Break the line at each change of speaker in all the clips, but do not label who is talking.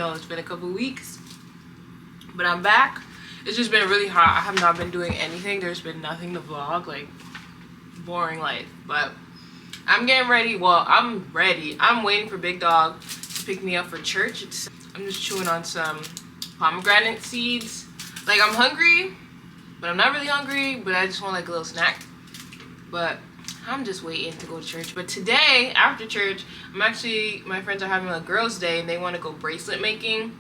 know, it's been a couple weeks, but I'm back. It's just been really hot. I have not been doing anything. There's been nothing to vlog, like boring life. But I'm getting ready. Well, I'm ready. I'm waiting for Big Dog to pick me up for church. I'm just chewing on some pomegranate seeds. Like, I'm hungry, but I'm not really hungry, but I just want like a little snack. But I'm just waiting to go to church. But today, after church, my friends are having a girls' day and they want to go bracelet making.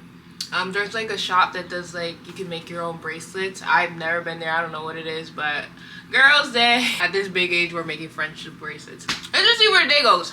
There's like a shop that does like, you can make your own bracelets. I've never been there. I don't know what it is, but girls' day. At this big age, we're making friendship bracelets. Let's just see where the day goes.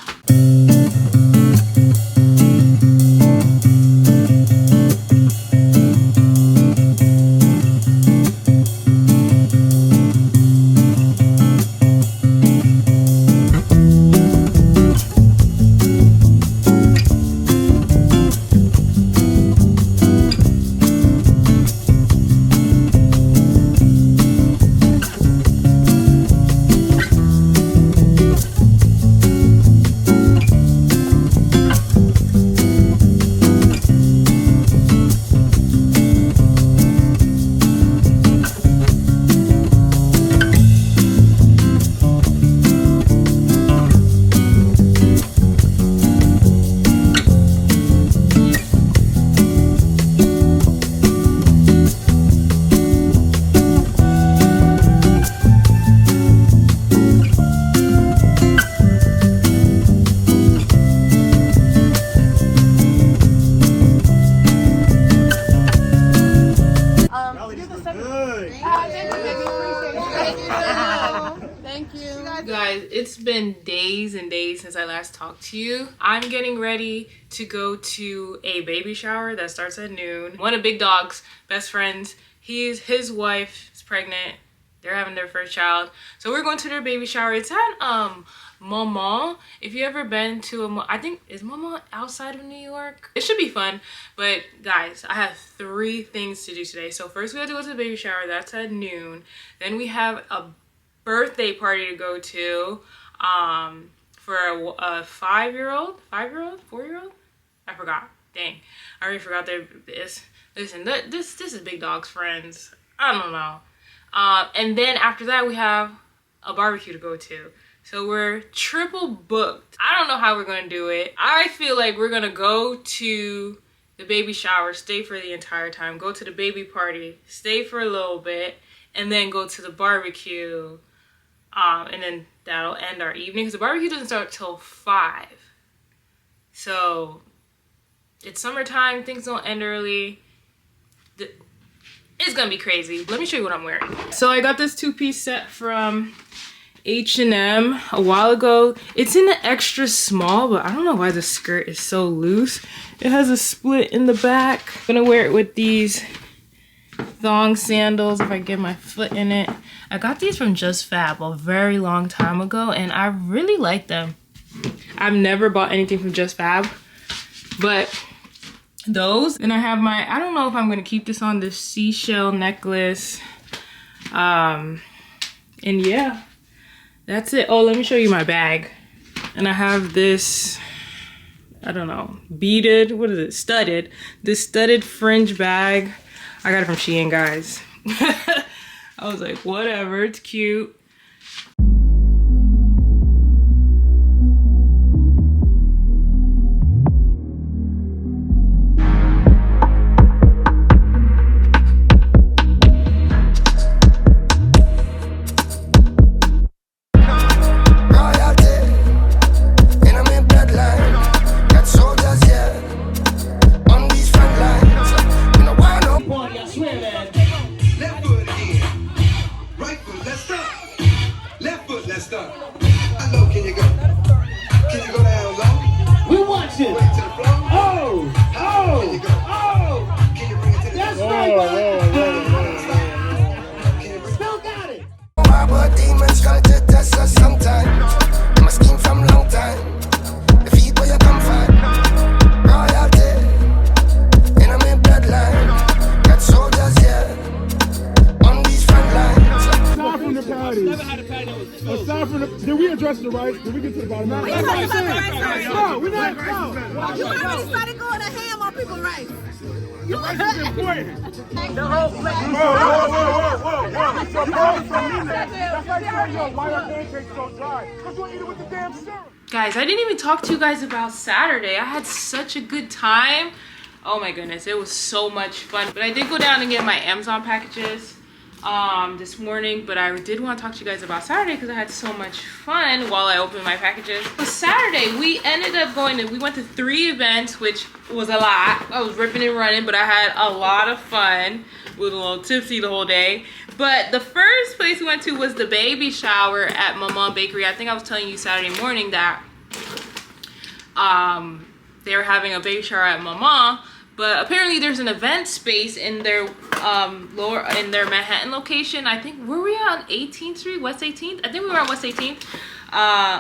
It's been days and days since I last talked to you. I'm getting ready to go to a baby shower that starts at noon. One of Big Dog's best friends, his wife is pregnant. They're having their first child. So we're going to their baby shower. It's at Mama. If you ever been to I think, is Mama outside of New York? It should be fun. But guys, I have 3 things to do today. So first we have to go to the baby shower. That's at noon. Then we have a birthday party to go to for a 4-year-old. I forgot. Dang, I already forgot this. Listen, this is Big Dog's friends. I don't know. And then after that we have a barbecue to go to. So we're triple booked. I don't know how we're gonna do it. I feel like we're gonna go to the baby shower, stay for the entire time, go to the baby party, stay for a little bit, and then go to the barbecue. And then that'll end our evening because the barbecue doesn't start till 5. So it's summertime, things don't end early. It's gonna be crazy. Let me show you what I'm wearing. So I got this 2-piece set from H&M a while ago. It's in an extra small, but I don't know why the skirt is so loose. It has a split in the back. I'm gonna wear it with these thong sandals if I get my foot in it. I got these from Just Fab a very long time ago and I really like them. I've never bought anything from Just Fab, but those. Then I have I don't know if I'm gonna keep this on, this seashell necklace. And yeah, that's it. Oh, let me show you my bag. And I have this, I don't know, beaded, what is it, studded. This studded fringe bag. I got it from Shein, guys. I was like, whatever, it's cute.
Aside from the, did we address the rights? Did we get to the bottom of it?
No, we're not.
No.
You already started going to ham on people right.
The rice is important.
The whole
Whoa. So that's like saying, yo, why are pancakes so dry? Because you eat it with the damn syrup.
Guys, I didn't even talk to you guys about Saturday. I had such a good time. Oh my goodness, it was so much fun. But I did go down and get my Amazon packages this morning, but I did want to talk to you guys about Saturday because I had so much fun while I opened my packages. So Saturday, we ended up we went to 3 events, which was a lot. I was ripping and running, but I had a lot of fun. We were a little tipsy the whole day. But the first place we went to was the baby shower at Mama Bakery. I think I was telling you Saturday morning that they were having a baby shower at Mama. But apparently there's an event space in their Manhattan location. I think, were we on 18th Street, West 18th? I think we were on West 18th.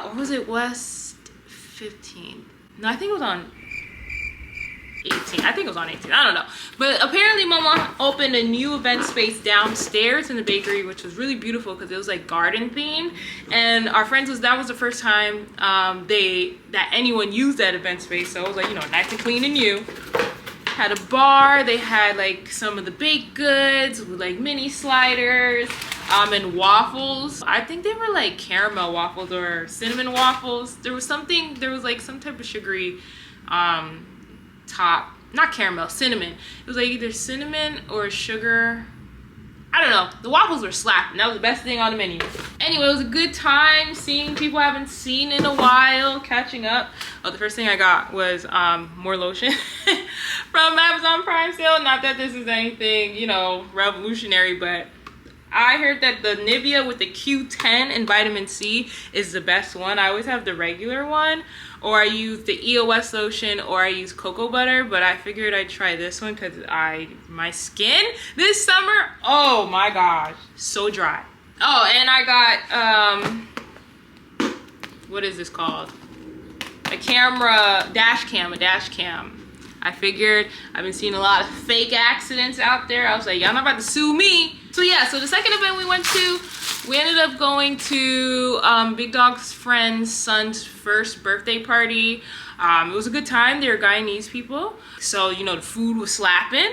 Or was it West 15th? No, I think it was on 18th. I think it was on 18th. I don't know. But apparently Mama opened a new event space downstairs in the bakery, which was really beautiful because it was like garden themed. And our friends that was the first time that anyone used that event space. So it was like, you know, nice and clean and new. Had a bar. They had like some of the baked goods with like mini sliders and waffles. I think they were like caramel waffles or cinnamon waffles. There was like some type of sugary top, not caramel, cinnamon. It was like either cinnamon or sugar. I don't know. The waffles were slapping. That was the best thing on the menu. Anyway, it was a good time seeing people I haven't seen in a while, catching up. Oh, the first thing I got was more lotion from Amazon Prime sale. Not that this is anything, you know, revolutionary, but I heard that the Nivea with the Q10 and vitamin C is the best one. I always have the regular one, or I use the EOS lotion, or I use cocoa butter, but I figured I'd try this one because my skin this summer, oh my gosh, so dry. Oh, and I got, what is this called? A dash cam. I figured I've been seeing a lot of fake accidents out there. I was like, y'all not about to sue me. So yeah, so the second event we went to, we ended up going to Big Dog's friend's son's first birthday party. It was a good time. They were Guyanese people. So, you know, the food was slapping.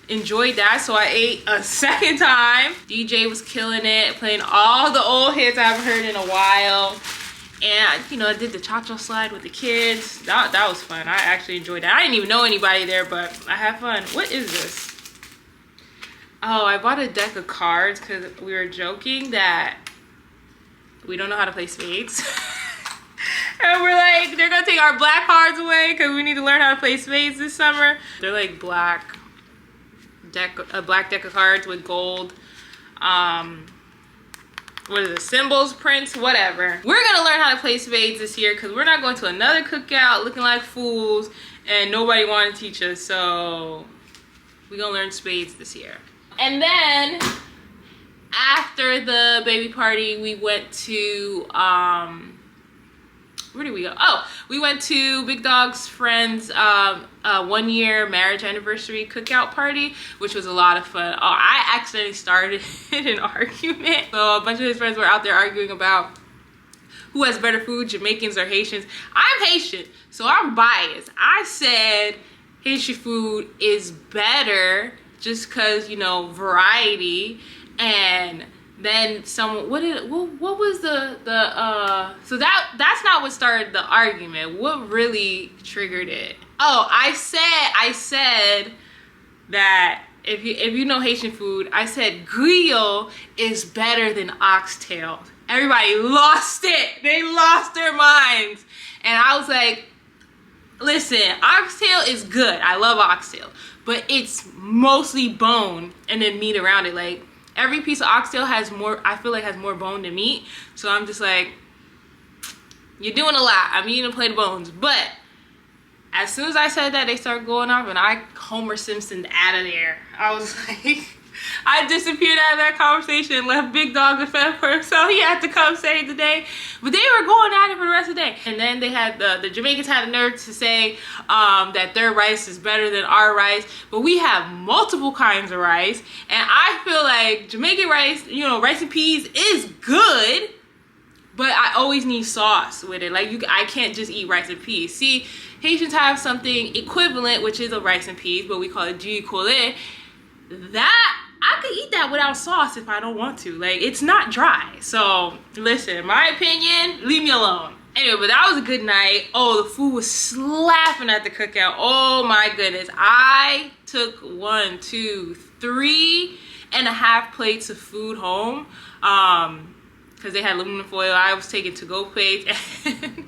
Enjoyed that. So I ate a second time. DJ was killing it, playing all the old hits I haven't heard in a while. And, you know, I did the cha-cha slide with the kids. That was fun. I actually enjoyed that. I didn't even know anybody there, but I had fun. What is this? Oh, I bought a deck of cards because we were joking that we don't know how to play spades. And we're like, they're going to take our black cards away because we need to learn how to play spades this summer. They're like a black deck of cards with gold. What is it, symbols, prints, whatever. We're gonna learn how to play spades this year because we're not going to another cookout looking like fools and nobody wanted to teach us, so we're gonna learn spades this year. And then after the baby party, we went to where did we go? Oh, we went to Big Dog's friend's 1-year marriage anniversary cookout party, which was a lot of fun. Oh, I accidentally started an argument. So a bunch of his friends were out there arguing about who has better food, Jamaicans or Haitians. I'm Haitian, so I'm biased. I said Haitian food is better just because, you know, variety. And then someone, what was so that's not what started the argument. What really triggered it? Oh, I said that if you know Haitian food, I said griot is better than oxtail. Everybody lost it. They lost their minds. And I was like, listen, oxtail is good. I love oxtail, but it's mostly bone and then meat around it. Like, every piece of oxtail has more, I feel like has more bone than meat. So I'm just like, you're doing a lot. I'm eating a plate of bones. But as soon as I said that, they started going off and I Homer Simpsoned out of there. I was like, I disappeared out of that conversation and left Big Dog to fend for himself. He had to come save the day. But they were going at it for the rest of the day. And then they had the Jamaicans had the nerve to say that their rice is better than our rice. But we have multiple kinds of rice. And I feel like Jamaican rice, you know, rice and peas is good. but I always need sauce with it. Like I can't just eat rice and peas. See, Haitians have something equivalent, which is a rice and peas, but we call it jus coulé. That I could eat that without sauce if I don't want to. Like, it's not dry. So listen, in my opinion, leave me alone. Anyway, but that was a good night. Oh, the food was slapping at the cookout. Oh my goodness. I took 1, 2, 3.5 plates of food home. Because they had aluminum foil. I was taking to-go plates. And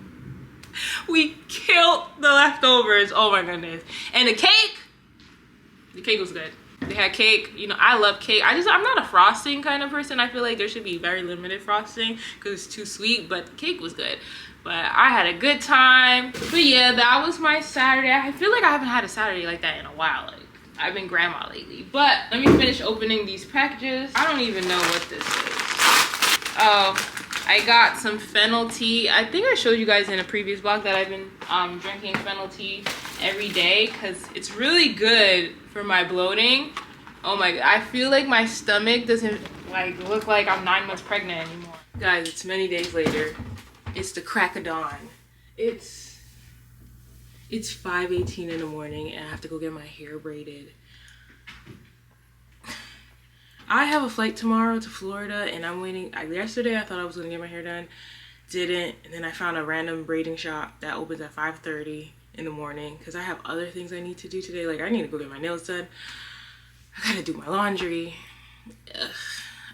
we killed the leftovers. Oh my goodness. And the cake was good. They had cake. You know, I love cake. I'm not a frosting kind of person. I feel like there should be very limited frosting because it's too sweet, but the cake was good. But I had a good time. But yeah, that was my Saturday. I feel like I haven't had a Saturday like that in a while. Like, I've been grandma lately. But let me finish opening these packages. I don't even know what this is. Oh, I got some fennel tea. I think I showed you guys in a previous vlog that I've been drinking fennel tea every day because it's really good for my bloating. Oh my god, I feel like my stomach doesn't like look like I'm 9 months pregnant anymore. Guys, it's many days later. It's the crack of dawn. It's 5:18 in the morning and I have to go get my hair braided. I have a flight tomorrow to Florida and I'm waiting. Yesterday I thought I was gonna get my hair done. Didn't, and then I found a random braiding shop that opens at 5:30 in the morning because I have other things I need to do today. Like I need to go get my nails done. I gotta do my laundry. Ugh,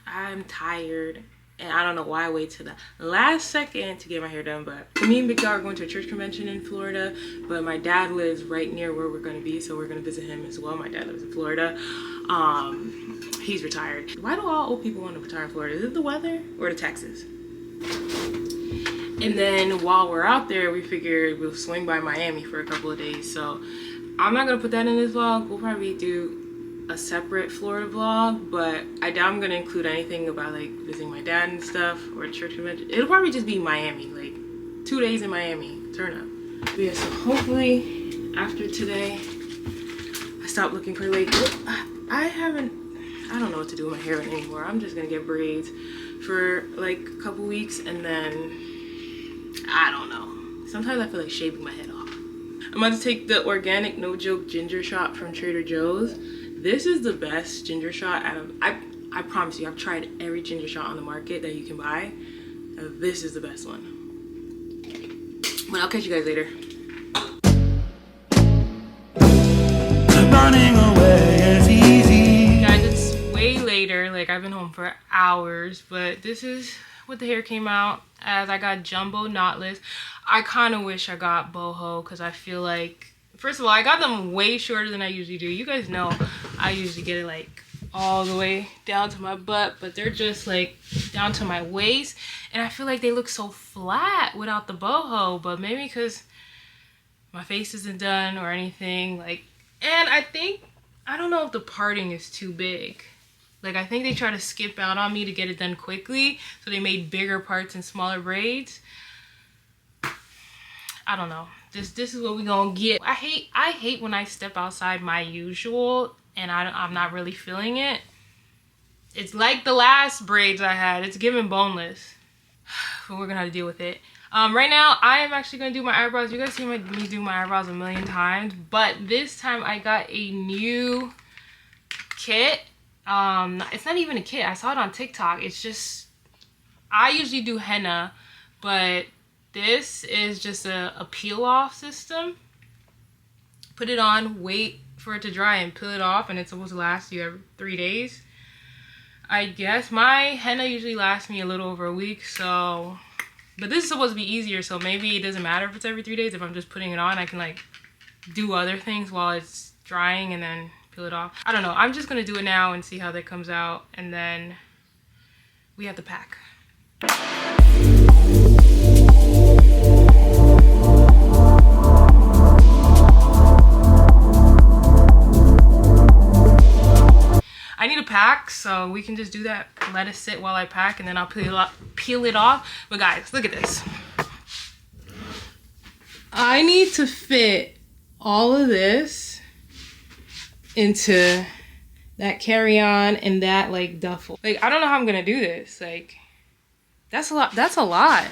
I'm tired and I don't know why I wait till the last second to get my hair done. But me and Big Dog are going to a church convention in Florida, but my dad lives right near where we're gonna be, so we're gonna visit him as well. My dad lives in Florida. He's retired. Why do all old people want to retire in Florida? Is it the weather or the taxes? And then while we're out there, we figured we'll swing by Miami for a couple of days. So I'm not gonna put that in this vlog. We'll probably do a separate Florida vlog, but I doubt I'm gonna include anything about like visiting my dad and stuff or church convention. It'll probably just be Miami, like 2 days in Miami, turn up. But yeah, so hopefully after today, I stop looking for like, I don't know what to do with my hair anymore. I'm just gonna get braids for like a couple weeks and then I don't know. Sometimes I feel like shaving my head off. I'm about to take the organic no joke ginger shot from Trader Joe's. This is the best ginger shot out of, I promise you, I've tried every ginger shot on the market that you can buy. This is the best one. But I'll catch you guys later. Running away is easy. Guys, it's way later. Like I've been home for hours, but this is what the hair came out as. I got jumbo knotless. I kind of wish I got boho because I feel like, first of all, I got them way shorter than I usually do. You guys know I usually get it like all the way down to my butt, but they're just like down to my waist, and I feel like they look so flat without the boho. But maybe because my face isn't done or anything, like, and I don't know if the parting is too big. Like I think they try to skip out on me to get it done quickly, so they made bigger parts and smaller braids. I don't know. This is what we gonna get. I hate when I step outside my usual and I'm not really feeling it. It's like the last braids I had. It's giving boneless. But we're gonna have to deal with it. Right now, I am actually gonna do my eyebrows. You guys see me do my eyebrows a million times, but this time I got a new kit. It's not even a kit. I saw it on TikTok. It's just, I usually do henna, but this is just a peel off system. Put it on, wait for it to dry and peel it off, and it's supposed to last you every 3 days. I guess my henna usually lasts me a little over a week, so, but this is supposed to be easier, so maybe it doesn't matter if it's every 3 days. If I'm just putting it on, I can like do other things while it's drying and then peel it off. I don't know. I'm just gonna do it now and see how that comes out, and then we have to pack. I need to pack, so we can just do that. Let it sit while I pack, and then I'll peel it off. But guys, look at this. I need to fit all of this into that carry-on and that like duffel. Like, I don't know how I'm gonna do this. Like, That's a lot. That's a lot.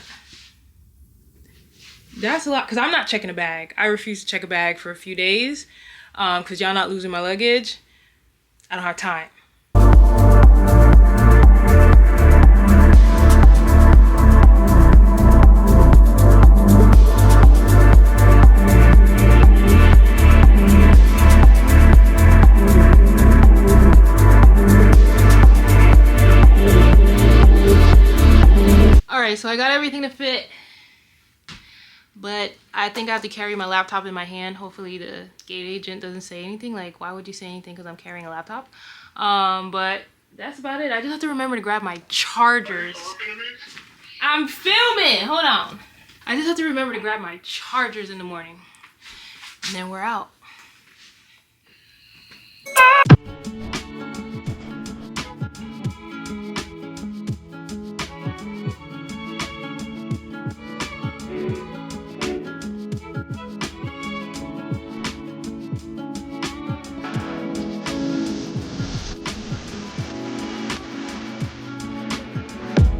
That's a lot, because I'm not checking a bag. I refuse to check a bag for a few days because y'all not losing my luggage. I don't have time. Alright, so I got everything to fit. But I think I have to carry my laptop in my hand. Hopefully the gate agent doesn't say anything. Like, why would you say anything because I'm carrying a laptop? But that's about it. I just have to remember to grab my chargers. I'm filming! Hold on. I just have to remember to grab my chargers in the morning. And then we're out.